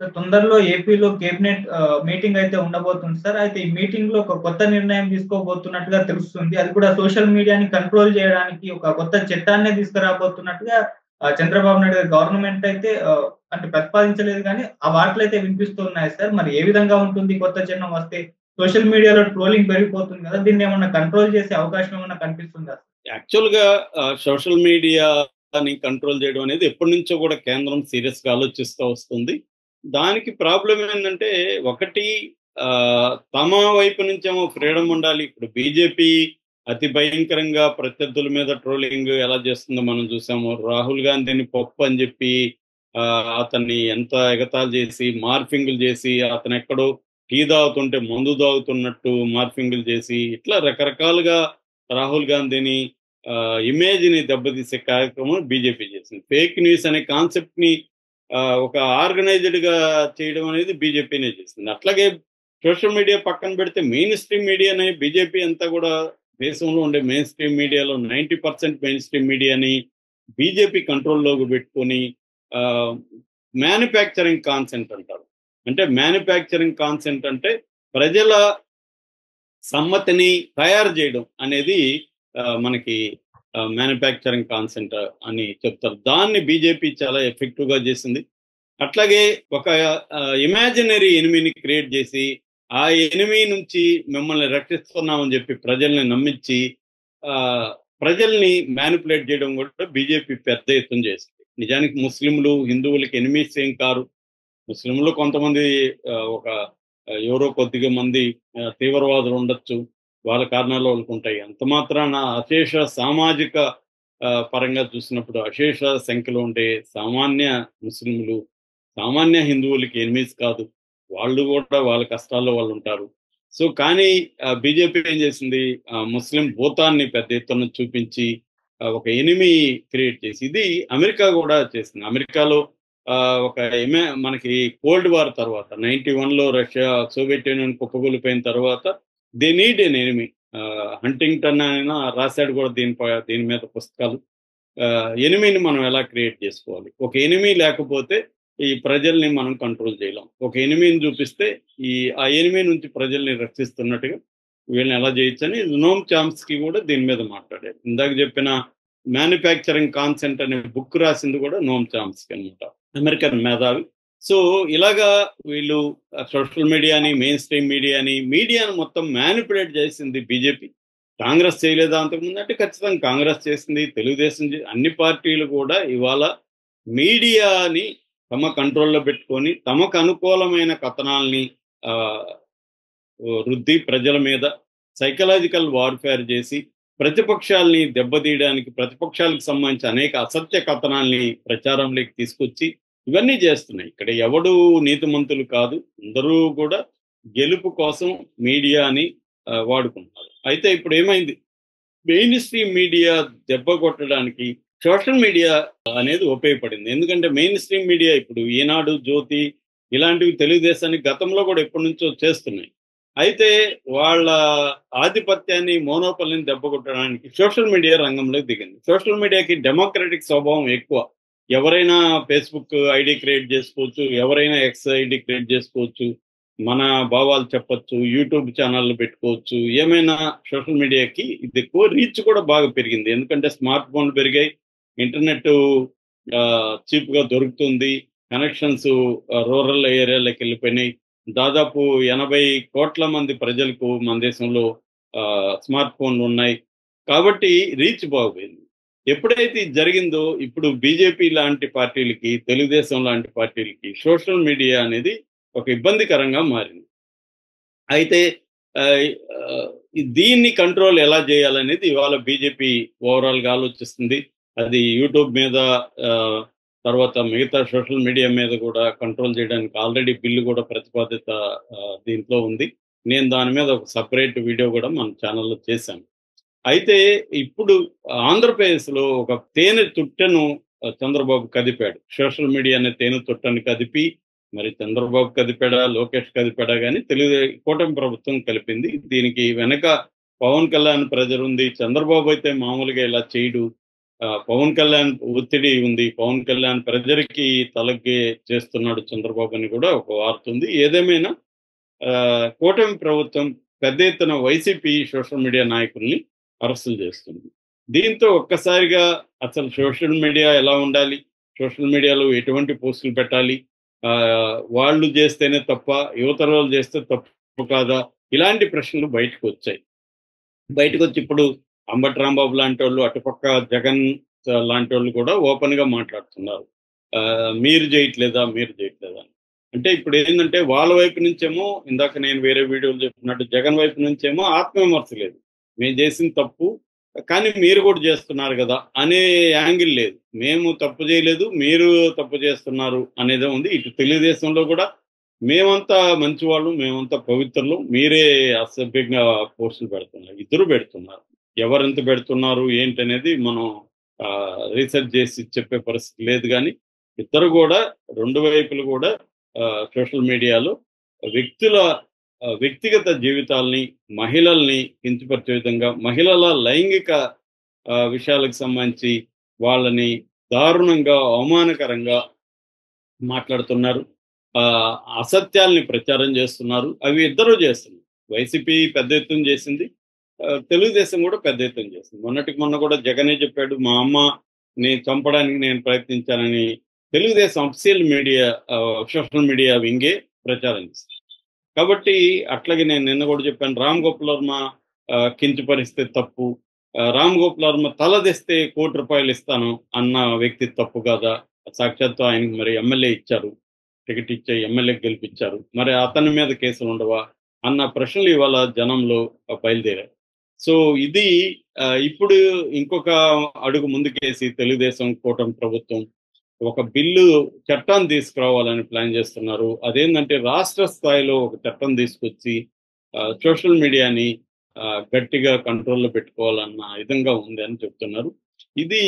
Sir తొందరలో ఏపీలో cabinet meeting అయితే ఉండబోతుంది సార్. అయితే ఈ మీటింగ్‌లో ఒక కొత్త నిర్ణయం తీసుకోబోతున్నట్టుగా తెలుస్తుంది. అది కూడా సోషల్ మీడియాని కంట్రోల్ చేయడానికి ఒక కొత్త చట్టాన్నే తీసుకురాబోతున్నట్టుగా చంద్రబాబు నాయుడు గారి గవర్నమెంట్ అయితే అంటే ప్రతిపాదించలేదు గానీ, ఆ వార్తలైతే వినిపిస్తున్నాయి సార్. మరి ఏ విధంగా ఉంటుంది కొత్త చట్టం వస్తే? సోషల్ మీడియాలో ట్రోలింగ్ పెరిగిపోతుంది కదా! దీన్నేమన్నా కంట్రోల్ చేసే అవకాశం ఏమన్నా కనిపిస్తుందా? యాక్చువల్‌గా సోషల్ మీడియాని కంట్రోల్ చేయడం అనేది ఎప్పటినుంచో కూడా కేంద్రం సీరియస్‌గా ఆలోచిస్తూ వస్తుంది. దానికి ప్రాబ్లమ్ ఏందంటే ఒకటి తమ వైపు నుంచేమో ఫ్రీడమ్ ఉండాలి. ఇప్పుడు బీజేపీ అతి భయంకరంగా ప్రత్యర్థుల మీద ట్రోలింగ్ ఎలా చేస్తుందో మనం చూసాము. రాహుల్ గాంధీని పప్పు అని చెప్పి అతన్ని ఎంత ఎగతాళి చేసి, మార్ఫింగులు చేసి, అతనెక్కడో టీ తాగుతుంటే మందు తాగుతున్నట్టు మార్ఫింగులు చేసి, ఇట్లా రకరకాలుగా రాహుల్ గాంధీని ఇమేజ్‌ని దెబ్బతీసే కార్యక్రమం బీజేపీ చేసింది. ఫేక్ న్యూస్ అనే కాన్సెప్ట్‌ని ఒక ఆర్గనైజ్డ్‌గా చేయడం అనేది బీజేపీనే చేసింది. అట్లాగే సోషల్ మీడియా పక్కన పెడితే మెయిన్ స్ట్రీమ్ మీడియాని బీజేపీ అంతా కూడా దేశంలో ఉండే మెయిన్ స్ట్రీమ్ మీడియాలో 90% మెయిన్ స్ట్రీమ్ మీడియాని బీజేపీ కంట్రోల్‌లోకి పెట్టుకొని ఆహ్, మ్యానుఫ్యాక్చరింగ్ కాన్సెంట్ అంటారు. అంటే మ్యానుఫ్యాక్చరింగ్ కాన్సెంట్ అంటే ప్రజల సమ్మతిని తయారు చేయడం అనేది మనకి మ్యానుఫ్యాక్చరింగ్ కాన్సెంట్ అని చెప్తారు. దాన్ని బీజేపీ చాలా ఎఫెక్టివ్‌గా చేసింది. అట్లాగే ఒక ఇమాజినరీ ఎనిమీని క్రియేట్ చేసి, ఆ ఎనిమీ నుంచి మిమ్మల్ని రక్షిస్తున్నామని చెప్పి ప్రజల్ని నమ్మించి, ఆహ్, ప్రజల్ని మ్యానిపులేట్ చేయడం కూడా బీజేపీ పెద్ద ఎత్తున చేసింది. నిజానికి ముస్లింలు, హిందువులకి ఎనిమీస్ ఏం కారు. ముస్లింలు కొంతమంది ఒక ఎవరో కొద్దిగా మంది తీవ్రవాదులు ఉండొచ్చు. వాళ్ళ కారణాలు వాళ్ళకుంటాయి. అంత మాత్రాన అశేష సామాజిక పరంగా చూసినప్పుడు అశేష సంఖ్యలో ఉండే సామాన్య ముస్లింలు, సామాన్య హిందువులకి ఎనిమీస్ కాదు. వాళ్ళు గూడా వాళ్ళ కష్టాల్లో వాళ్ళుంటారు. సో, కానీ బీజేపీ ఏం చేసింది, ముస్లిం భూతాన్ని పెద్ద ఎత్తున చూపించి ఒక ఎనిమీ క్రియేట్ చేసి ఇది అమెరికా గూడా చేసింది. అమెరికాలో ఒక మనకి కోల్డ్ వార్ తర్వాత 91లో రష్యా సోవియట్ యూనియన్ కుప్పకూలిపోయిన తర్వాత they need an enemy. Huntington ఆయన రాసాడు కూడా దీని మీద పుస్తకాలు. ఎనిమీని మనం ఎలా క్రియేట్ చేసుకోవాలి. ఒక ఎనిమీ లేకపోతే ఈ ప్రజల్ని మనం కంట్రోల్ చేయలేం. ఒక ఎనిమీని చూపిస్తే ఆ ఎనిమీ నుంచి ప్రజల్ని రక్షిస్తున్నట్టుగా వీళ్ళని ఎలా చేయొచ్చని నోమ్ చామ్స్కీ కూడా దీని మీద మాట్లాడారు. ఇందాక చెప్పిన మ్యానుఫ్యాక్చరింగ్ కాన్సెంట్ అనే బుక్ రాసింది కూడా నోమ్ చామ్స్కీ అనమాట. అమెరికన్ మేధావి. సో, ఇలాగా వీళ్ళు సోషల్ మీడియాని, మెయిన్ స్ట్రీమ్ మీడియాని మొత్తం మ్యానిపులేట్ చేసింది బీజేపీ. కాంగ్రెస్ చేయలేదా అంతకుముందు అంటే ఖచ్చితంగా కాంగ్రెస్ చేసింది, తెలుగుదేశం అన్ని పార్టీలు కూడా ఇవాళ మీడియాని తమ కంట్రోల్‌లో పెట్టుకొని తమకు అనుకూలమైన కథనాల్ని ఆహ్, రుద్ది ప్రజల మీద సైకలాజికల్ వార్‌ఫేర్ చేసి ప్రతిపక్షాల్ని దెబ్బతీయడానికి, ప్రతిపక్షాలకు సంబంధించి అనేక అసత్య కథనాల్ని ప్రచారంలోకి తీసుకొచ్చి ఇవన్నీ చేస్తున్నాయి. ఇక్కడ ఎవడు నీతిమంతులు కాదు. అందరూ కూడా గెలుపు కోసం మీడియాని వాడుకుంటున్నారు. అయితే ఇప్పుడేమైంది, మెయిన్ స్ట్రీమ్ మీడియా దెబ్బ కొట్టడానికి సోషల్ మీడియా అనేది ఉపయోగపడింది. ఎందుకంటే మెయిన్ స్ట్రీమ్ మీడియా ఇప్పుడు ఈనాడు, జ్యోతి ఇలాంటివి తెలుగుదేశానికి గతంలో కూడా ఎప్పటినుంచో చేస్తున్నాయి. అయితే వాళ్ళ ఆధిపత్యాన్ని, మోనోపలిని దెబ్బ కొట్టడానికి సోషల్ మీడియా రంగంలోకి దిగింది. సోషల్ మీడియాకి డెమోక్రటిక్ స్వభావం ఎక్కువ. ఎవరైనా ఫేస్‌బుక్ ఐడీ క్రియేట్ చేసుకోవచ్చు. ఎవరైనా ఎక్స్ ఐడీ క్రియేట్ చేసుకోవచ్చు. మన భావాలు చెప్పొచ్చు. యూట్యూబ్ ఛానెల్‌లు పెట్టుకోవచ్చు. ఏమైనా సోషల్ మీడియాకి ఇది ఎక్కువ రీచ్ కూడా బాగా పెరిగింది. ఎందుకంటే స్మార్ట్ ఫోన్‌లు పెరిగాయి. ఇంటర్నెట్టు చీప్‌గా దొరుకుతుంది. కనెక్షన్స్ రూరల్ ఏరియాలకెళ్ళిపోయినాయి. దాదాపు 80,00,00,000 మంది ప్రజలకు మన దేశంలో స్మార్ట్ ఫోన్‌లున్నాయి. కాబట్టి రీచ్ బాగుపోయింది. ఎప్పుడైతే ఇది జరిగిందో ఇప్పుడు బీజేపీ లాంటి పార్టీలకి, తెలుగుదేశం లాంటి పార్టీలకి సోషల్ మీడియా అనేది ఒక ఇబ్బందికరంగా మారింది. అయితే ఆహ్, ఆహ్, దీన్ని కంట్రోల్ ఎలా చేయాలనేది ఇవాళ బీజేపీ ఓవరాల్‌గా ఆలోచిస్తుంది. అది యూట్యూబ్ మీద ఆహ్, తర్వాత మిగతా సోషల్ మీడియా మీద కూడా కంట్రోల్ చేయడానికి ఆల్రెడీ బిల్లు కూడా ప్రతిపాదిత దీంట్లో ఉంది. నేను దాని మీద ఒక సెపరేట్ వీడియో కూడా మన ఛానెల్‌లో చేశాను. అయితే ఇప్పుడు ఆంధ్రప్రదేశ్‌లో ఒక తేనె తుట్టెను చంద్రబాబు కదిపాడు. సోషల్ మీడియా అనే తేనె తుట్టని కదిపి మరి చంద్రబాబు కదిపాడా, లోకేష్ కదిపాడా గాని కూటమి ప్రభుత్వం కలిపింది. దీనికి వెనక పవన్ కళ్యాణ్ ప్రెజర్ ఉంది. చంద్రబాబు అయితే మామూలుగా ఇలా చేయడు. పవన్ కళ్యాణ్ ఒత్తిడి ఉంది, పవన్ కళ్యాణ్ ప్రజలకి తలగ్గే చేస్తున్నాడు చంద్రబాబు అని కూడా ఒక వార్త ఉంది. ఏదేమైనా కూటమి ప్రభుత్వం పెద్ద ఎత్తున వైసీపీ సోషల్ మీడియా నాయకుల్ని అరెస్టులు చేస్తుంది. దీంతో ఒక్కసారిగా అసలు సోషల్ మీడియా ఎలా ఉండాలి, సోషల్ మీడియాలో ఎటువంటి పోస్టులు పెట్టాలి, వాళ్ళు చేస్తేనే తప్ప యువతర వాళ్ళు చేస్తే తప్పు కాదా, ఇలాంటి ప్రశ్నలు బయటకు వచ్చాయి. బయటకు వచ్చి ఇప్పుడు అంబటి రాంబాబు లాంటి వాళ్ళు, అటుపక్క జగన్ లాంటి వాళ్ళు కూడా ఓపెన్ గా మాట్లాడుతున్నారు, మీరు చేయట్లేదా అని. అంటే ఇప్పుడు ఏంటంటే వాళ్ళ వైపు నుంచేమో ఇందాక నేను వేరే వీడియోలు చెప్పినట్టు జగన్ వైపు నుంచేమో ఆత్మవిమర్శ లేదు, మేము చేసిన తప్పు కానీ మీరు కూడా చేస్తున్నారు కదా అనే యాంగిల్ లేదు, మేము తప్పు చేయలేదు మీరు తప్పు చేస్తున్నారు అనేదే ఉంది. ఇటు తెలుగుదేశంలో కూడా మేమంతా మంచివాళ్ళు, మేమంతా పవిత్రులు, మీరే అసభ్యంగా పోస్టులు పెడుతున్నారు, ఇద్దరు పెడుతున్నారు. ఎవరెంత పెడుతున్నారు ఏంటనేది మనం రీసెర్చ్ చేసి చెప్పే పరిస్థితి లేదు. కానీ ఇద్దరు కూడా రెండు వైపులు కూడా సోషల్ మీడియాలో వ్యక్తిగత జీవితాల్ని, మహిళల్ని కించపరిచే విధంగా, మహిళల లైంగిక విషయాలకు సంబంధించి వాళ్ళని దారుణంగా అవమానకరంగా మాట్లాడుతున్నారు, అసత్యాల్ని ప్రచారం చేస్తున్నారు. అవి ఇద్దరూ చేస్తున్నారు. వైసీపీ పెద్ద ఎత్తున చేసింది, తెలుగుదేశం కూడా పెద్ద ఎత్తున చేసింది. మొన్న కూడా జగనే చెప్పాడు, మా అమ్మని చంపడానికి నేను ప్రయత్నించానని Telugu Desam official media social media వింగే ప్రచారం చేస్తుంది. కాబట్టి అట్లాగే నేను నిన్న కూడా చెప్పాను, రామ్ గోపాల్ వర్మ కించపరిస్తే తప్పు, రామ్ గోపాల్ వర్మ తల తెస్తే ₹1,00,00,000 ఇస్తాను అన్న వ్యక్తి తప్పు కాదా, సాక్షాత్తు ఆయనకి మరి ఎమ్మెల్యే ఇచ్చారు, టికెట్ ఇచ్చే ఎమ్మెల్యే గెలిపించారు, మరి అతని మీద కేసులు ఉండవా అన్న ప్రశ్నలు ఇవాళ జనంలో బయలుదేరాయి. సో ఇది ఇప్పుడు ఇంకొక అడుగు ముందుకేసి తెలుగుదేశం కూటమి ప్రభుత్వం ఒక బిల్లు చట్టాన్ని తీసుకురావాలని ప్లాన్ చేస్తున్నారు. అదేంటంటే రాష్ట్ర స్థాయిలో ఒక చట్టం తీసుకొచ్చి సోషల్ మీడియాని గట్టిగా కంట్రోల్లో పెట్టుకోవాలన్న విధంగా ఉంది అని చెప్తున్నారు. ఇది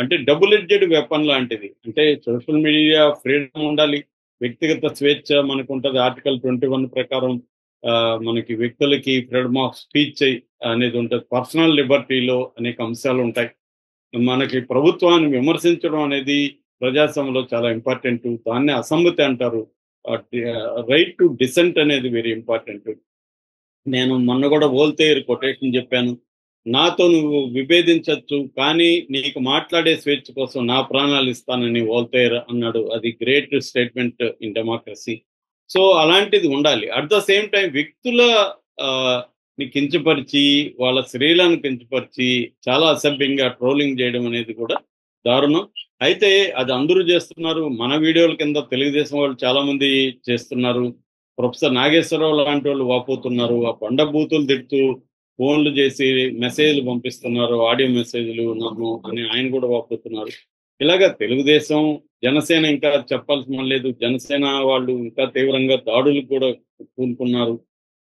అంటే డబుల్ ఎడ్జెడ్ వెపన్ లాంటిది. అంటే సోషల్ మీడియా ఫ్రీడమ్ ఉండాలి, వ్యక్తిగత స్వేచ్ఛ మనకు ఉంటుంది. ఆర్టికల్ 21 ప్రకారం మనకి వ్యక్తులకి ఫ్రీడమ్ ఆఫ్ స్పీచ్ అనేది ఉంటుంది. పర్సనల్ లిబర్టీలో అనేక అంశాలు ఉంటాయి. మనకి ప్రభుత్వాన్ని విమర్శించడం అనేది ప్రజాస్వామ్యంలో చాలా ఇంపార్టెంట్. దాన్ని అసమ్మతి అంటారు. రైట్ టు డిసెంట్ అనేది వెరీ ఇంపార్టెంట్. నేను మొన్న కూడా వోల్తేర్ కొటేషన్ చెప్పాను, నాతో నువ్వు విభేదించవచ్చు కానీ నీకు మాట్లాడే స్వేచ్ఛ కోసం నా ప్రాణాలు ఇస్తానని వోల్తేర్ అన్నాడు. అది great statement in democracy. So అలాంటిది ఉండాలి. అట్ ద సేమ్ టైం వ్యక్తుల ని కించపరిచి, వాళ్ళ స్త్రీలను కించపరిచి చాలా అసభ్యంగా ట్రోలింగ్ చేయడం అనేది కూడా దారుణం. అయితే అది అందరూ చేస్తున్నారు. మన వీడియోల కింద తెలుగుదేశం వాళ్ళు చాలా మంది చేస్తున్నారు. ప్రొఫెసర్ నాగేశ్వరరావు లాంటి వాళ్ళు వాపోతున్నారు. ఆ బండ బూతులు తిడుతూ ఫోన్లు చేసి మెసేజ్లు పంపిస్తున్నారు, ఆడియో మెసేజ్లు నన్ను అని ఆయన కూడా వాపోతున్నారు. ఇలాగా తెలుగుదేశం, జనసేన ఇంకా చెప్పాల్సిన లేదు. జనసేన వాళ్ళు ఇంకా తీవ్రంగా దాడులకు కూడా పూనుకున్నారు.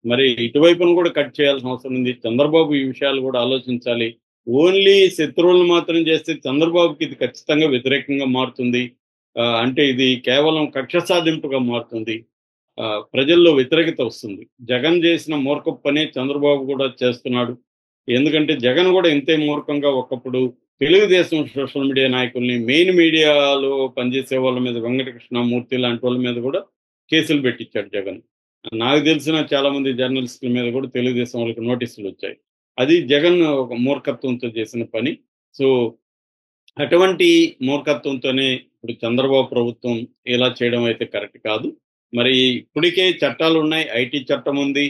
మరి ఇటువైపును కూడా కట్ చేయాల్సిన అవసరం ఉంది. చంద్రబాబు ఈ విషయాలు కూడా ఆలోచించాలి. ఓన్లీ శత్రువులను మాత్రం చేస్తే చంద్రబాబుకి ఇది ఖచ్చితంగా వ్యతిరేకంగా మారుతుంది. అంటే ఇది కేవలం కక్ష సాధింపుగా మారుతుంది. ప్రజల్లో వ్యతిరేకత వస్తుంది. జగన్ చేసిన మూర్ఖపు పనే చంద్రబాబు కూడా చేస్తున్నాడు. ఎందుకంటే జగన్ కూడా ఇంతే మూర్ఖంగా ఒకప్పుడు తెలుగుదేశం సోషల్ మీడియా నాయకుల్ని, మెయిన్ మీడియాలో పనిచేసే వాళ్ళ మీద, వెంకటకృష్ణమూర్తి లాంటి వాళ్ళ మీద కూడా కేసులు పెట్టించాడు జగన్. నాకు తెలిసిన చాలా మంది జర్నలిస్టుల మీద కూడా తెలుగుదేశం వాళ్ళకి నోటీసులు వచ్చాయి. అది జగన్ ఒక మూర్ఖత్వంతో చేసిన పని. సో అటువంటి మూర్ఖత్వంతోనే ఇప్పుడు చంద్రబాబు ప్రభుత్వం ఇలా చేయడం అయితే కరెక్ట్ కాదు. మరి ఇప్పటికే చట్టాలు ఉన్నాయి, ఐటీ చట్టం ఉంది,